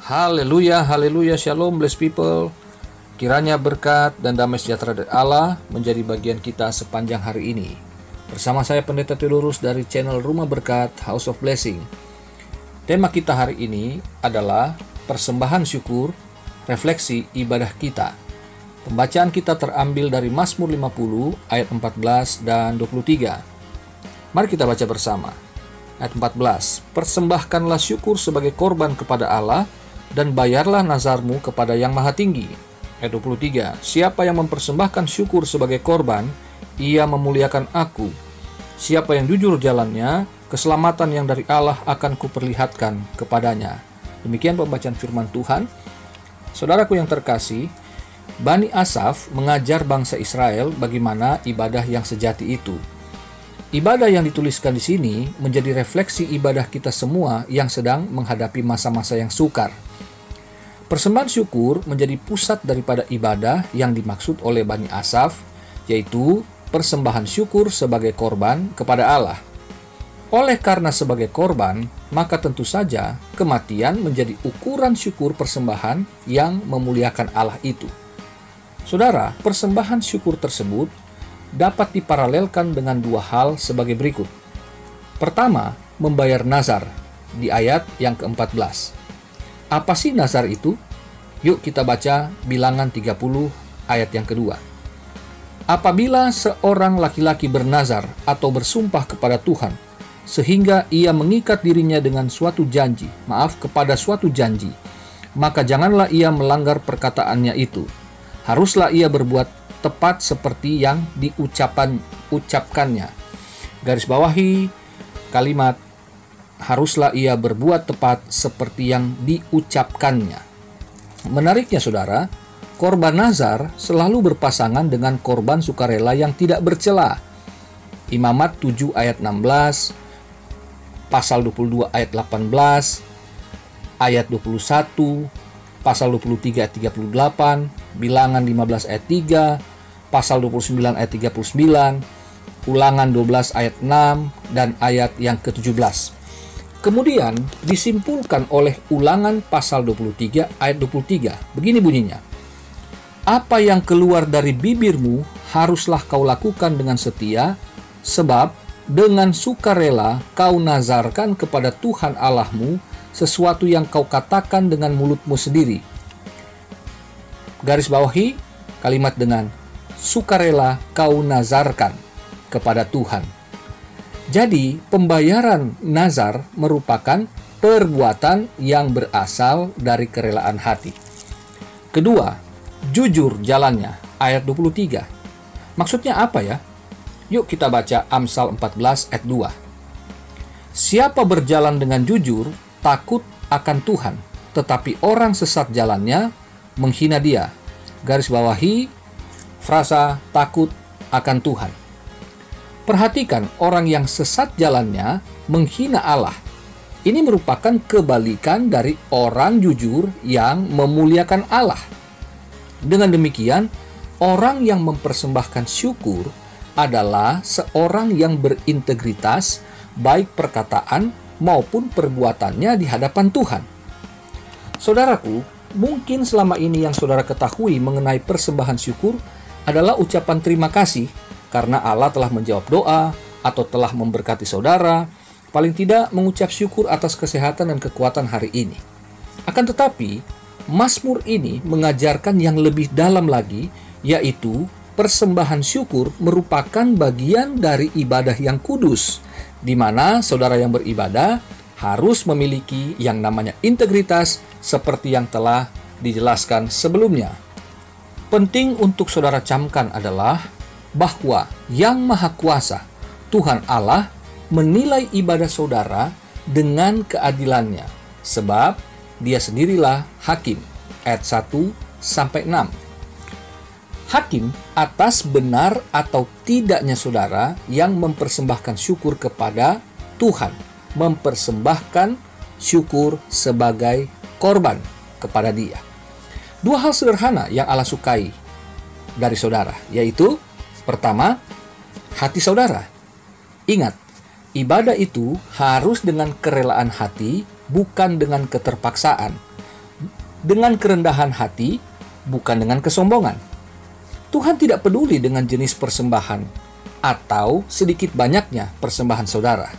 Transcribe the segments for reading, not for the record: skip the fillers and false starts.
Haleluya, haleluya, shalom, blessed people. Kiranya berkat dan damai sejahtera dari Allah menjadi bagian kita sepanjang hari ini. Bersama saya Pendeta Theodorus dari channel Rumah Berkat House of Blessing. Tema kita hari ini adalah persembahan syukur, refleksi ibadah kita. Pembacaan kita terambil dari Mazmur 50 ayat 14 dan 23. Mari kita baca bersama. Ayat 14, persembahkanlah syukur sebagai korban kepada Allah, dan bayarlah nazarmu kepada Yang Maha Tinggi. Ayat 23, siapa yang mempersembahkan syukur sebagai korban, ia memuliakan aku. Siapa yang jujur jalannya, keselamatan yang dari Allah akan kuperlihatkan kepadanya. Demikian pembacaan firman Tuhan. Saudaraku yang terkasih, Bani Asaf mengajar bangsa Israel bagaimana ibadah yang sejati itu. Ibadah yang dituliskan di sini menjadi refleksi ibadah kita semua yang sedang menghadapi masa-masa yang sukar. Persembahan syukur menjadi pusat daripada ibadah yang dimaksud oleh Bani Asaf, yaitu persembahan syukur sebagai korban kepada Allah. Oleh karena sebagai korban, maka tentu saja kematian menjadi ukuran syukur persembahan yang memuliakan Allah itu. Saudara, persembahan syukur tersebut dapat diparalelkan dengan dua hal sebagai berikut. Pertama, membayar nazar di ayat yang ke-14. Apa sih nazar itu? Yuk kita baca Bilangan 30 ayat yang kedua. Apabila seorang laki-laki bernazar atau bersumpah kepada Tuhan, sehingga ia mengikat dirinya dengan kepada suatu janji, maka janganlah ia melanggar perkataannya itu. Haruslah ia berbuat tepat seperti yang diucapkannya. Garis bawahi kalimat haruslah ia berbuat tepat seperti yang diucapkannya. Menariknya saudara, korban nazar selalu berpasangan dengan korban sukarela yang tidak bercela. Imamat 7 ayat 16, pasal 22 ayat 18, ayat 21, pasal 23 ayat 38, Bilangan 15 ayat 3, pasal 29 ayat 39, Ulangan 12 ayat 6, dan ayat yang ke-17. Kemudian disimpulkan oleh Ulangan pasal 23 ayat 23. Begini bunyinya. Apa yang keluar dari bibirmu haruslah kau lakukan dengan setia, sebab dengan sukarela kau nazarkan kepada Tuhan Allahmu sesuatu yang kau katakan dengan mulutmu sendiri. Garis bawahi kalimat dengan sukarela kau nazarkan kepada Tuhan. Jadi, pembayaran nazar merupakan perbuatan yang berasal dari kerelaan hati. Kedua, jujur jalannya, ayat 23. Maksudnya apa ya? Yuk kita baca Amsal 14 ayat 2. Siapa berjalan dengan jujur, takut akan Tuhan, tetapi orang sesat jalannya menghina dia. Garis bawahi frasa takut akan Tuhan. Perhatikan, orang yang sesat jalannya menghina Allah. Ini merupakan kebalikan dari orang jujur yang memuliakan Allah. Dengan demikian, orang yang mempersembahkan syukur adalah seorang yang berintegritas, baik perkataan maupun perbuatannya di hadapan Tuhan. Saudaraku, mungkin selama ini yang saudara ketahui mengenai persembahan syukur adalah ucapan terima kasih karena Allah telah menjawab doa atau telah memberkati saudara, paling tidak mengucap syukur atas kesehatan dan kekuatan hari ini. Akan tetapi, Mazmur ini mengajarkan yang lebih dalam lagi, yaitu persembahan syukur merupakan bagian dari ibadah yang kudus, di mana saudara yang beribadah harus memiliki yang namanya integritas seperti yang telah dijelaskan sebelumnya. Penting untuk saudara camkan adalah bahwa Yang Maha Kuasa, Tuhan Allah, menilai ibadah saudara dengan keadilannya, sebab Dia sendirilah hakim. Ayat 1-6. Hakim atas benar atau tidaknya saudara yang mempersembahkan syukur kepada Tuhan, mempersembahkan syukur sebagai korban kepada Dia. Dua hal sederhana yang Allah sukai dari saudara, yaitu pertama, hati saudara. Ingat, ibadah itu harus dengan kerelaan hati, bukan dengan keterpaksaan. dengan kerendahan hati, bukan dengan kesombongan. Tuhan tidak peduli dengan jenis persembahan atau sedikit banyaknya persembahan saudara.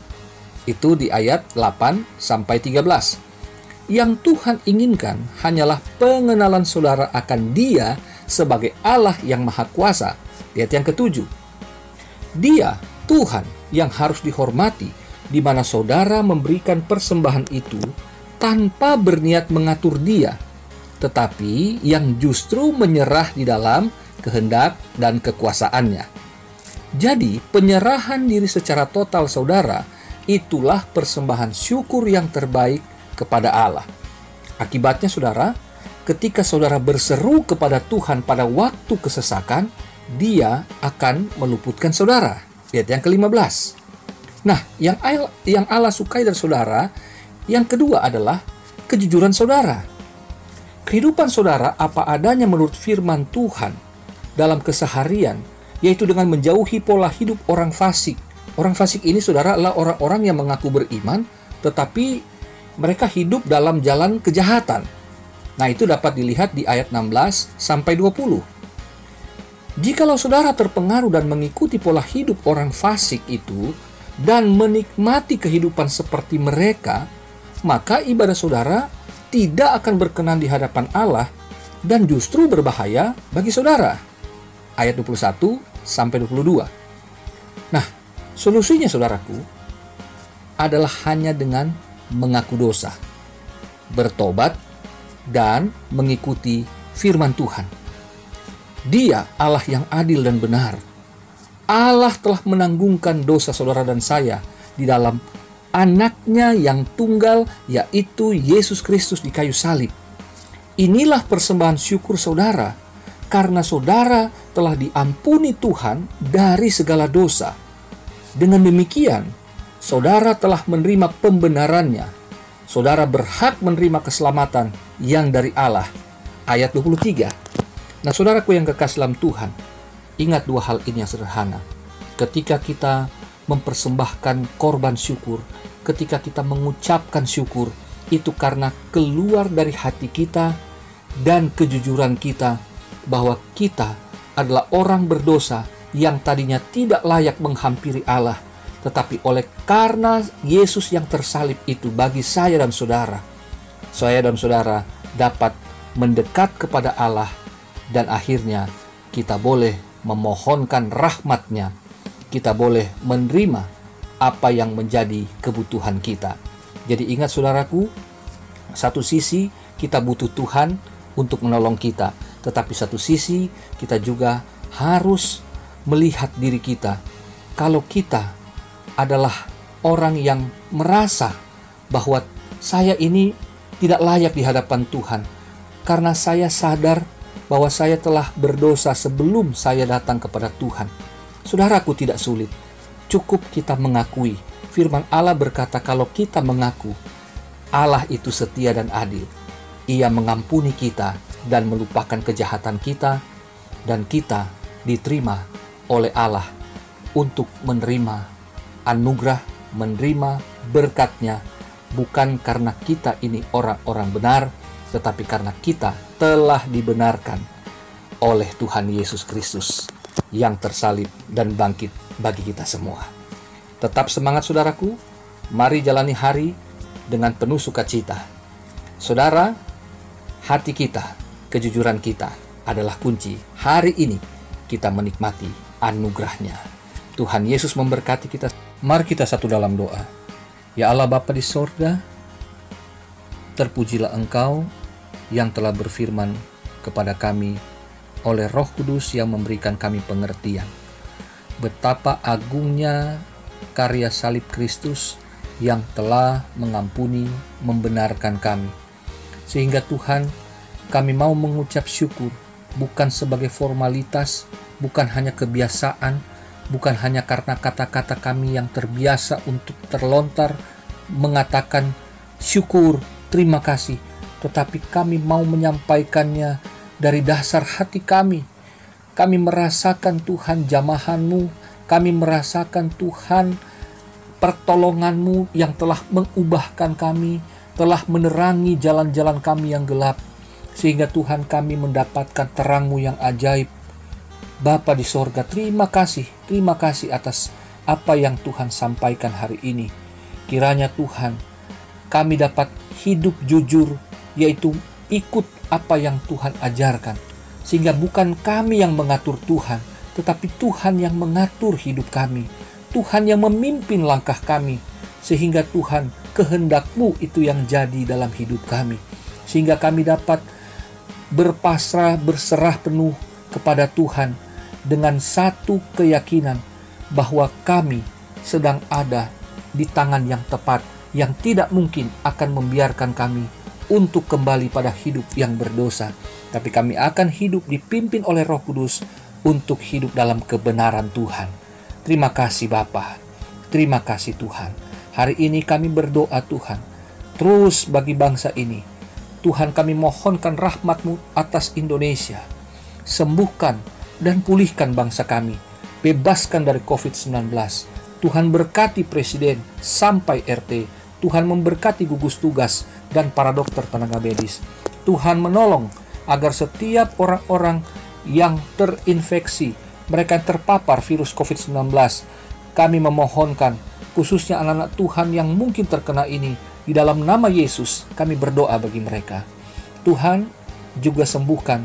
Itu di ayat 8-13. Yang Tuhan inginkan hanyalah pengenalan saudara akan Dia sebagai Allah yang Maha Kuasa. Lihat yang ketujuh. Dia, Tuhan, yang harus dihormati, di mana saudara memberikan persembahan itu tanpa berniat mengatur Dia, tetapi yang justru menyerah di dalam kehendak dan kekuasaannya. Jadi, penyerahan diri secara total saudara, itulah persembahan syukur yang terbaik kepada Allah. Akibatnya saudara, ketika saudara berseru kepada Tuhan pada waktu kesesakan, Dia akan meluputkan saudara. Lihat yang ke-15. Nah, yang Allah sukai dari saudara, yang kedua adalah kejujuran saudara. Kehidupan saudara apa adanya menurut firman Tuhan dalam keseharian, yaitu dengan menjauhi pola hidup orang fasik. Orang fasik ini saudara adalah orang-orang yang mengaku beriman, tetapi mereka hidup dalam jalan kejahatan. Nah, itu dapat dilihat di ayat 16-20. Jikalau saudara terpengaruh dan mengikuti pola hidup orang fasik itu, dan menikmati kehidupan seperti mereka, maka ibadah saudara tidak akan berkenan di hadapan Allah dan justru berbahaya bagi saudara. Ayat 21-22. Nah, solusinya saudaraku adalah hanya dengan mengaku dosa, bertobat, dan mengikuti firman Tuhan. Dia Allah yang adil dan benar. Allah telah menanggungkan dosa saudara dan saya di dalam Anaknya yang tunggal, yaitu Yesus Kristus di kayu salib. Inilah persembahan syukur saudara, karena saudara telah diampuni Tuhan dari segala dosa. Dengan demikian, saudara telah menerima pembenarannya. Saudara berhak menerima keselamatan yang dari Allah. Ayat 23. Nah, saudaraku yang kekasih dalam Tuhan, ingat dua hal ini yang sederhana. Ketika kita mempersembahkan korban syukur, ketika kita mengucapkan syukur, itu karena keluar dari hati kita dan kejujuran kita bahwa kita adalah orang berdosa yang tadinya tidak layak menghampiri Allah, tetapi oleh karena Yesus yang tersalib itu bagi saya dan saudara dapat mendekat kepada Allah, dan akhirnya kita boleh memohonkan rahmat-Nya, kita boleh menerima apa yang menjadi kebutuhan kita. Jadi ingat saudaraku, satu sisi kita butuh Tuhan untuk menolong kita, tetapi satu sisi kita juga harus melihat diri kita. Kalau kita adalah orang yang merasa bahwa saya ini tidak layak di hadapan Tuhan, karena saya sadar bahwa saya telah berdosa sebelum saya datang kepada Tuhan. Saudaraku, tidak sulit. Cukup kita mengakui. Firman Allah berkata kalau kita mengaku, Allah itu setia dan adil. Ia mengampuni kita dan melupakan kejahatan kita, dan kita diterima oleh Allah untuk menerima anugerah, menerima berkat-Nya, bukan karena kita ini orang-orang benar, tetapi karena kita telah dibenarkan oleh Tuhan Yesus Kristus yang tersalib dan bangkit bagi kita semua. Tetap semangat saudaraku, mari jalani hari dengan penuh sukacita. Saudara, hati kita, kejujuran kita adalah kunci hari ini kita menikmati anugerah-Nya. Tuhan Yesus memberkati kita. Mari kita satu dalam doa. Ya Allah Bapa di sorga, terpujilah Engkau yang telah berfirman kepada kami oleh Roh Kudus yang memberikan kami pengertian betapa agungnya karya salib Kristus yang telah mengampuni, membenarkan kami. Sehingga Tuhan, kami mau mengucap syukur bukan sebagai formalitas, bukan hanya kebiasaan, bukan hanya karena kata-kata kami yang terbiasa untuk terlontar mengatakan syukur, terima kasih, tetapi kami mau menyampaikannya dari dasar hati kami. Kami merasakan Tuhan jamahan-Mu, kami merasakan Tuhan pertolongan-Mu yang telah mengubahkan kami, telah menerangi jalan-jalan kami yang gelap. sehingga Tuhan kami mendapatkan terang-Mu yang ajaib. Bapa di sorga, terima kasih atas apa yang Tuhan sampaikan hari ini. Kiranya Tuhan, kami dapat hidup jujur, yaitu ikut apa yang Tuhan ajarkan, sehingga bukan kami yang mengatur Tuhan, tetapi Tuhan yang mengatur hidup kami, Tuhan yang memimpin langkah kami, sehingga Tuhan, kehendak-Mu itu yang jadi dalam hidup kami, sehingga kami dapat berserah penuh kepada Tuhan dengan satu keyakinan bahwa kami sedang ada di tangan yang tepat, yang tidak mungkin akan membiarkan kami untuk kembali pada hidup yang berdosa, tapi kami akan hidup dipimpin oleh Roh Kudus untuk hidup dalam kebenaran Tuhan. Terima kasih Bapa, terima kasih Tuhan. Hari ini kami berdoa Tuhan, terus bagi bangsa ini. Tuhan, kami mohonkan rahmat-Mu atas Indonesia. Sembuhkan dan pulihkan bangsa kami. Bebaskan dari COVID-19. Tuhan berkati Presiden sampai RT. Tuhan memberkati gugus tugas dan para dokter tenaga medis. Tuhan menolong agar setiap orang-orang yang terinfeksi, mereka yang terpapar virus COVID-19, kami memohonkan, khususnya anak-anak Tuhan yang mungkin terkena ini, di dalam nama Yesus kami berdoa bagi mereka. Tuhan juga sembuhkan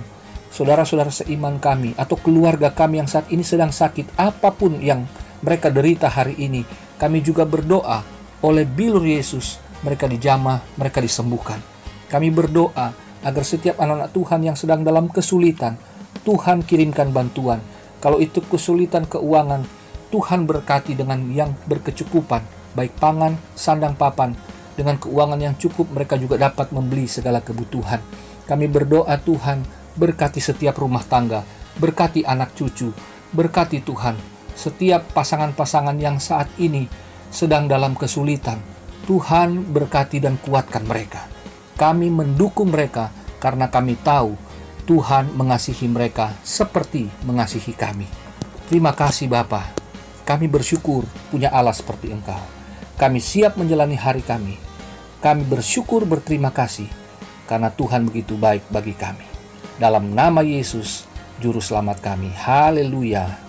saudara-saudara seiman kami atau keluarga kami yang saat ini sedang sakit, apapun yang mereka derita hari ini. Kami juga berdoa oleh bilur Yesus, mereka dijamah, mereka disembuhkan. Kami berdoa agar setiap anak-anak Tuhan yang sedang dalam kesulitan, Tuhan kirimkan bantuan. Kalau itu kesulitan keuangan, Tuhan berkati dengan yang berkecukupan, baik pangan, sandang, papan. Dengan keuangan yang cukup, mereka juga dapat membeli segala kebutuhan. Kami berdoa Tuhan, berkati setiap rumah tangga, berkati anak cucu, berkati Tuhan setiap pasangan-pasangan yang saat ini sedang dalam kesulitan. Tuhan berkati dan kuatkan mereka. Kami mendukung mereka karena kami tahu Tuhan mengasihi mereka seperti mengasihi kami. Terima kasih Bapa. Kami bersyukur punya Allah seperti Engkau. Kami siap menjalani hari kami. Kami bersyukur berterima kasih karena Tuhan begitu baik bagi kami. Dalam nama Yesus, Juru Selamat kami. Haleluya.